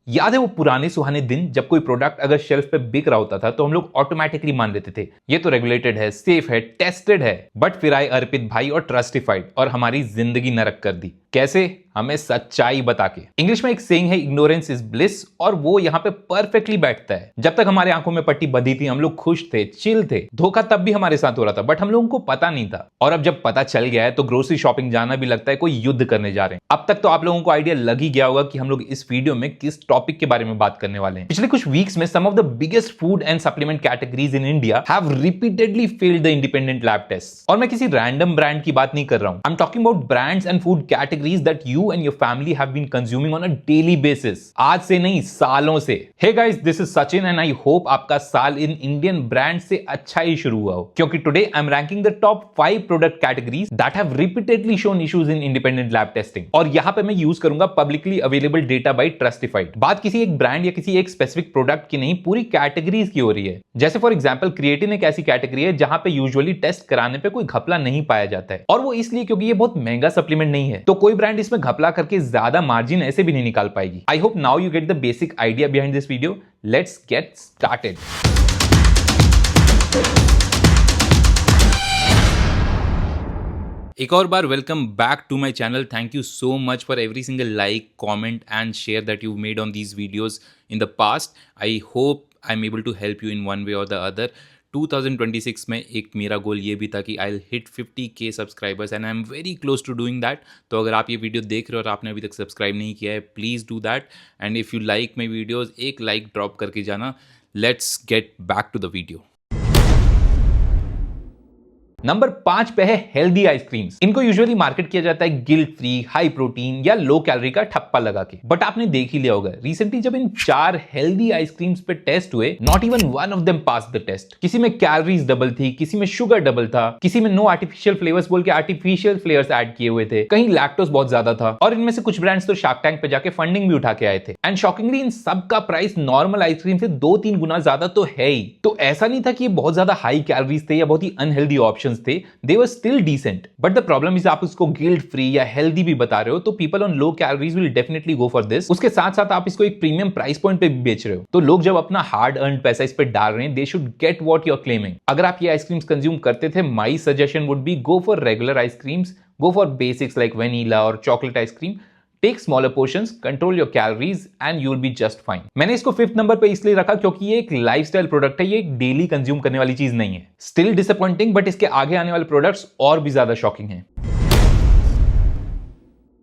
याद है वो पुराने सुहाने दिन जब कोई प्रोडक्ट अगर शेल्फ पे बिक रहा होता था तो हम लोग ऑटोमेटिकली मान लेते थे ये तो रेगुलेटेड है, सेफ है, टेस्टेड है। बट फिर आए अर्पित भाई और ट्रस्टिफाइड और हमारी जिंदगी नरक कर दी। कैसे? हमें सच्चाई बता के। इंग्लिश में एक सेइंग है, इग्नोरेंस इज ब्लिस, और वो यहाँ पे परफेक्टली बैठता है। जब तक हमारे आंखों में पट्टी बंधी थी हम लोग खुश थे, चिल थे। धोखा तब भी हमारे साथ हो रहा था बट हम लोगों को पता नहीं था। और अब जब पता चल गया है तो ग्रोसरी शॉपिंग जाना भी लगता है कोई युद्ध करने जा रहे हैं। अब तक तो आप लोगों को आइडिया लग ही गया होगा कि हम लोग इस वीडियो में किस टॉपिक के बारे में बात करने वाले हैं। पिछले कुछ वीक्स में some of the biggest food and supplement categories in India have repeatedly failed the independent lab test. और मैं किसी रैंडम ब्रांड की बात नहीं कर रहा हूं। I am talking about brands and food categories that you and your family have been consuming on a daily basis. आज से नहीं, सालों से। Hey guys, this is Sachin and I hope आपका साल इन इंडियन ब्रांड से अच्छा ही शुरू हुआ हो, क्योंकि today I am ranking the top 5 product categories that have repeatedly shown issues in independent lab testing. और यहां पे मैं यूज करूंगा पब्लिकली अवेलेबल डेटा बाय ट्रस्टिफाइड। बात किसी एक ब्रांड या किसी एक स्पेसिफिक प्रोडक्ट की नहीं, पूरी कैटेगरीज की हो रही है। जैसे फॉर एग्जांपल क्रिएटिन एक ऐसी कैटेगरी है जहां पे यूजुअली टेस्ट कराने पे कोई घपला नहीं पाया जाता है, और वो इसलिए क्योंकि ये बहुत महंगा सप्लीमेंट नहीं है। तो कोई ब्रांड इसमें घपला करके ज्यादा मार्जिन ऐसे भी नहीं निकाल पाएगी। I hope now you get the basic idea behind this video. Let's get started. एक और बार welcome back to my channel. Thank you so much for every single like, comment and share that you made on these videos in the past. I hope I am able to help you in one way or the other. 2026 में एक मेरा गोल ये भी था कि I will hit 50K subscribers and I am very close to doing that. तो अगर आप ये वीडियो देख रहे हो और आपने अभी तक सब्सक्राइब नहीं किया है, please do that. And if you like my videos, एक लाइक ड्रॉप करके जाना। Let's get back to the video. Number 5 पे है हेल्दी आइसक्रीम्स। इनको यूजुअली मार्केट किया जाता है गिल्ट फ्री, हाई प्रोटीन या लो कैलोरी का ठप्पा लगा के। बट आपने देख ही लिया होगा रिसेंटली जब इन 4 हेल्दी आइसक्रीम्स पे टेस्ट हुए, not even one of them pass the test. किसी में कैलोरीज डबल थी, किसी में शुगर डबल था, किसी में नो आर्टिफिशियल फ्लेवर्स बोल के आर्टिफिशियल फ्लेवर्स ऐड किए हुए थे, कहीं लैक्टोज बहुत ज्यादा था, और इनमें से कुछ ब्रांड्स तो शार्क टैंक पे जाके फंडिंग भी उठा के आए थे। एंड शॉकिंगली इन सब का प्राइस नॉर्मल आइसक्रीम से 2-3 गुना ज्यादा तो है ही। तो ऐसा नहीं था कि ये बहुत ज्यादा हाई कैलोरीज थे या बहुत ही अनहेल्दी ऑप्शंस थे। They were still decent, but the problem is आप उसको गिल्ट फ्री या हेल्दी भी बता रहे हो तो people on low calories will definitely go for this। उसके साथ साथ आप इसको एक प्रीमियम प्राइस पॉइंट पे भी बेच रहे हो, तो लोग जब अपना हार्ड अर्न पैसा इस पे डाल रहे हैं, they should get what you're claiming। अगर आप ये आइसक्रीम्स कंज्यूम करते थे, my suggestion would be go for regular ice creams, go for basics like vanilla और chocolate ice cream. Take smaller portions, control your calories and you'll be just fine। मैंने इसको 5th number पे इसलिए रखा क्योंकि ये एक लाइफस्टाइल प्रोडक्ट है, ये एक डेली कंज्यूम करने वाली चीज नहीं है। स्टिल डिसअपॉइंटिंग, बट इसके आगे आने वाले प्रोडक्ट्स और भी ज्यादा शॉकिंग हैं।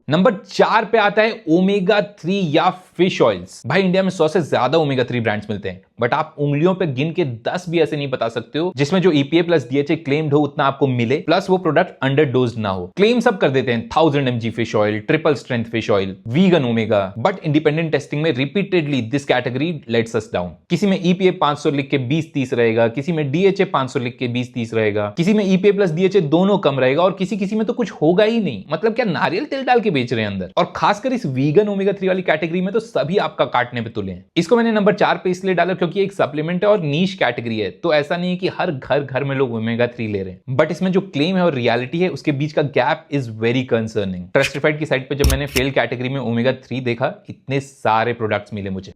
नंबर 4 पे आता है ओमेगा 3 या फिश ऑयल्स। भाई इंडिया में 100 से ज्यादा ओमेगा 3 ब्रांड्स मिलते हैं, बट आप उंगलियों पे गिन के 10 भी ऐसे नहीं बता सकते हो जिसमें जो EPA प्लस DHA क्लेम्ड हो उतना आपको मिले, प्लस वो प्रोडक्ट अंडर डोज ना हो। क्लेम सब कर देते हैं 1000 mg fish oil, triple strength fish oil, vegan omega, but independent testing में repeatedly this category lets us down. किसी में EPA 500 लिख के 20-30 रहेगा, किसी में DHA 500 लिख के 20-30 रहेगा, किसी में EPA प्लस DHA दोनों कम रहेगा, और किसी में तो कुछ होगा ही नहीं। मतलब क्या नारियल तेल डाल के बेच रहे हैं अंदर। और खासकर इस वीगन ओमेगा 3 वाली कैटेगरी में तो सभी आपका काटने पे तुले हैं। इसको मैंने नंबर 4 पे इसलिए डाला क्योंकि एक सप्लीमेंट है और नीश कैटेगरी है, तो ऐसा नहीं है कि हर घर में लोग ओमेगा 3 ले रहे हैं, बट इसमें जो क्लेम है और रियलिटी है उसके बीच का गैप इज वेरी कंसर्निंग। ट्रस्टिफाइड की साइट पे जब मैंने फेल कैटेगरी में ओमेगा 3 देखा, इतने सारे प्रोडक्ट्स मिले मुझे।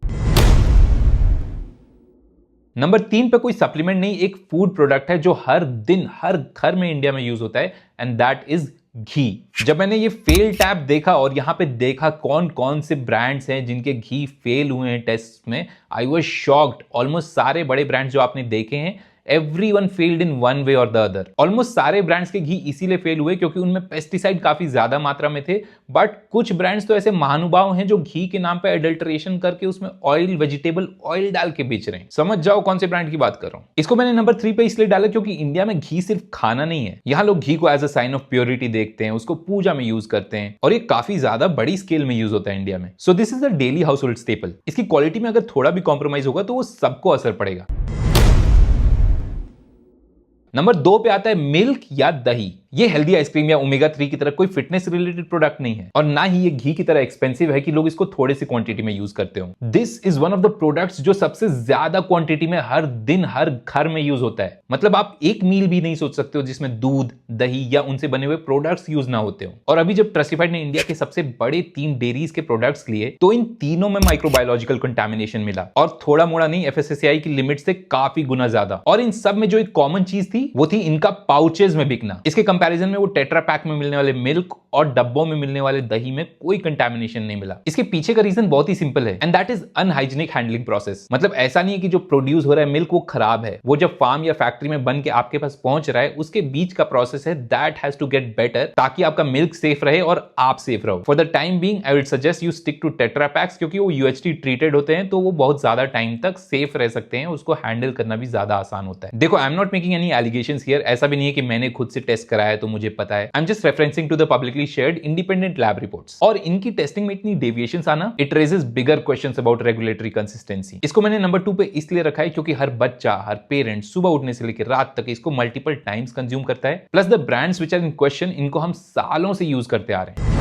नंबर 3 पे कोई सप्लीमेंट नहीं, एक फूड प्रोडक्ट है जो हर दिन हर घर में इंडिया में यूज होता है, एंड दैट इज घी। जब मैंने ये फेल टैब देखा और यहां पे देखा कौन कौन से ब्रांड्स हैं जिनके घी फेल हुए हैं टेस्ट में, आई वाज शॉक्ड। ऑलमोस्ट सारे बड़े ब्रांड्स जो आपने देखे हैं, everyone failed in one way or the other। Almost सारे ब्रांड्स के घी इसीलिए फेल हुए क्योंकि उनमें पेस्टिसाइड काफी ज्यादा मात्रा में थे, बट कुछ ब्रांड्स तो ऐसे महानुभाव हैं जो घी के नाम पे एडल्टरेशन करके उसमें ऑयल, वेजिटेबल ऑयल डाल के बेच रहे हैं। समझ जाओ कौन से ब्रांड की बात कर रहा हूं। इसको मैंने नंबर 3 पे इसलिए डाला क्योंकि इंडिया में घी सिर्फ खाना नहीं है। यहाँ लोग घी को as a sign of purity देखते हैं, उसको पूजा में यूज करते हैं, और ये काफी ज्यादा बड़ी स्केल में यूज होता है इंडिया में। So this is a daily house hold staple. इसकी क्वालिटी में अगर थोड़ा भी कॉम्प्रोमाइज होगा तो वो सबको असर पड़ेगा। नंबर 2 पे आता है मिल्क या दही, ये हेल्दी आइसक्रीम या ओमेगा 3 की तरह कोई फिटनेस रिलेटेड प्रोडक्ट नहीं है और ना ही ये घी की तरह एक्सपेंसिव है कि लोग इसको थोड़े सी क्वांटिटी में यूज करते हो। This is one of the products जो सबसे ज्यादा क्वांटिटी में हर दिन हर घर में यूज होता है। मतलब आप एक मील भी नहीं सोच सकते हो जिसमें दूध, दही या उनसे बने हुए प्रोडक्ट्स यूज ना होते हो। और अभी जब ट्रस्टिफाइड ने इंडिया के सबसे बड़े 3 डेयरीज के प्रोडक्ट्स लिए तो इन तीनों में माइक्रोबायोलॉजिकल कंटामिनेशन मिला और थोड़ा मोड़ा नहीं, FSSAI की लिमिट से काफी गुना ज्यादा। और इन सब में जो एक कॉमन चीज थी वो थी इनका पाउचेज में बिकना। इसके कंपैरिजन में वो टेट्रा पैक में मिलने वाले मिल्क और डब्बों में मिलने वाले दही में कोई कंटामिनेशन नहीं मिला। इसके पीछे का रीजन बहुत ही सिंपल है and that is unhygienic handling process. मतलब ऐसा नहीं है कि जो प्रोड्यूस हो रहा है मिल्क वो खराब है, वो जब फार्म या फैक्ट्री में बन के आपके पास पहुंच रहा है उसके बीच का प्रोसेस है, that has to get better ताकि आपका मिल्क सेफ रहे और आप सेफ रहो। For the time being I would suggest you stick to tetra packs क्योंकि वो UHT ट्रीटेड होते हैं तो वो बहुत ज्यादा टाइम तक सेफ रह सकते हैं, उसको हैंडल करना भी ज्यादा आसान होता है। देखो, I am not making any allegations here, ऐसा भी नहीं है कि मैंने खुद से टेस्ट कराया तो मुझे पता है। I am just referencing to the publicly shared independent lab reports. और इनकी टेस्टिंग में इतनी डेविएशंस आना, it raises bigger questions about regulatory consistency. इसको मैंने नंबर 2 पे इसलिए रखा है क्योंकि हर बच्चा, हर पेरेंट सुबह उठने से लेकर रात तक इसको मल्टीपल टाइम्स कंज्यूम करता है। Plus the brands which are in question, इनको हम सालों से यूज करते आ रहे हैं।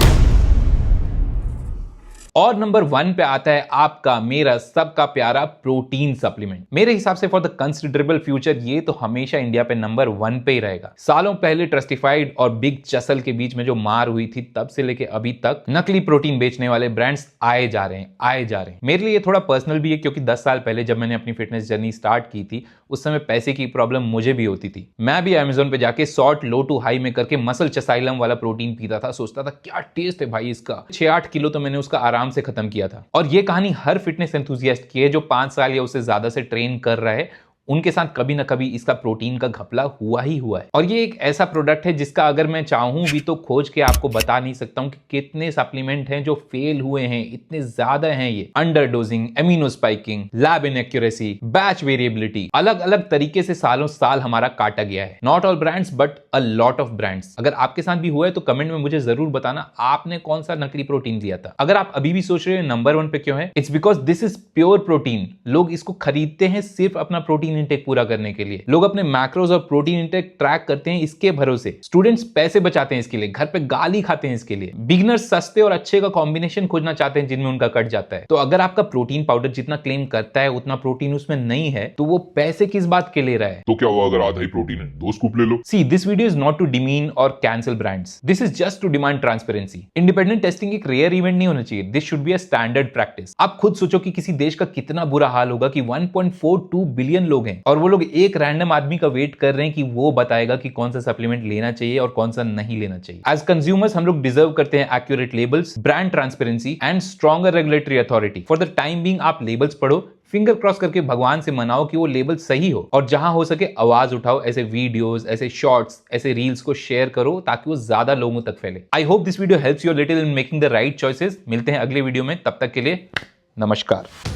और नंबर 1 पे आता है आपका, मेरा, सबका प्यारा प्रोटीन सप्लीमेंट। मेरे हिसाब से फॉर द कंसिडरेबल फ्यूचर ये तो हमेशा इंडिया पे नंबर 1 पे ही रहेगा। सालों पहले ट्रस्टिफाइड और बिग चसल के बीच में जो मार हुई थी तब से लेके अभी तक नकली प्रोटीन बेचने वाले ब्रांड्स आए जा रहे हैं। मेरे लिए ये थोड़ा पर्सनल भी है क्योंकि 10 साल पहले जब मैंने अपनी फिटनेस जर्नी स्टार्ट की थी उस समय पैसे की प्रॉब्लम मुझे भी होती थी। मैं भी अमेज़न पे जाके सॉर्ट लो टू हाई में करके मसल चसाइलम वाला प्रोटीन पीता था, सोचता था क्या टेस्ट है भाई इसका। 6-8 किलो तो मैंने उसका आराम से खत्म किया था। और ये कहानी हर फिटनेस एंथुसियास्ट की है जो 5 साल या उससे ज्यादा से ट्रेन कर रहा है, उनके साथ कभी ना कभी इसका प्रोटीन का घपला हुआ ही हुआ है। और ये एक ऐसा प्रोडक्ट है जिसका अगर मैं चाहूं भी तो खोज के आपको बता नहीं सकता हूं कि कितने सप्लीमेंट हैं जो फेल हुए हैं, इतने ज्यादा हैं ये। Under dosing, amino spiking, lab inaccuracy, batch variability, अलग अलग तरीके से सालों साल हमारा काटा गया है। Not all brands but a lot of brands. अगर आपके साथ भी हुआ है तो कमेंट में मुझे जरूर बताना आपने कौन सा नकली प्रोटीन लिया था। अगर आप अभी भी सोच रहे हो नंबर 1 पे क्यों है, it's because this is pure protein. लोग इसको खरीदते हैं सिर्फ अपना प्रोटीन इंटेक पूरा करने के लिए। लोग अपने मैक्रोज और प्रोटीन इंटेक ट्रैक करते हैं इसके भरोसे। स्टूडेंट्स पैसे बचाते हैं इसके लिए, घर पे गाली खाते हैं इसके लिए। बिगिनर्स सस्ते और अच्छे का कॉम्बिनेशन खोजना चाहते हैं जिनमें उनका कट जाता है। तो अगर आपका प्रोटीन पाउडर जितना क्लेम करता है उतना प्रोटीन उसमें नहीं है तो वो पैसे किस बात के ले रहा है? तो क्या हुआ अगर आधा ही प्रोटीन है, 2 स्कूप ले लो। See, this video is not to demean or cancel brands. This is just to demand transparency. Independent testing एक रेयर इवेंट नहीं होना चाहिए. This should be a standard practice. आप खुद सोचो कि किसी देश का कितना बुरा हाल होगा कि 1.42 बिलियन लोग हैं और वो लोग एक रैंडम आदमी का वेट कर रहे हैं कि वो बताएगा कि कौन सा सप्लीमेंट लेना चाहिए और कौन सा नहीं लेना चाहिए। एज कंज्यूमर्स हम लोग डिजर्व करते हैं accurate labels, brand transparency and stronger regulatory authority. For the time being आप लेबल्स पढ़ो, फिंगर क्रॉस करके भगवान से मनाओ कि वो लेबल सही हो और जहां हो सके आवाज उठाओ। ऐसे वीडियोस, ऐसे शॉर्ट्स, ऐसे रील्स को शेयर करो ताकि वो ज्यादा लोगों तक फैले। I hope this video helps you little in making the right choices. मिलते हैं अगले वीडियो में, तब तक के लिए नमस्कार।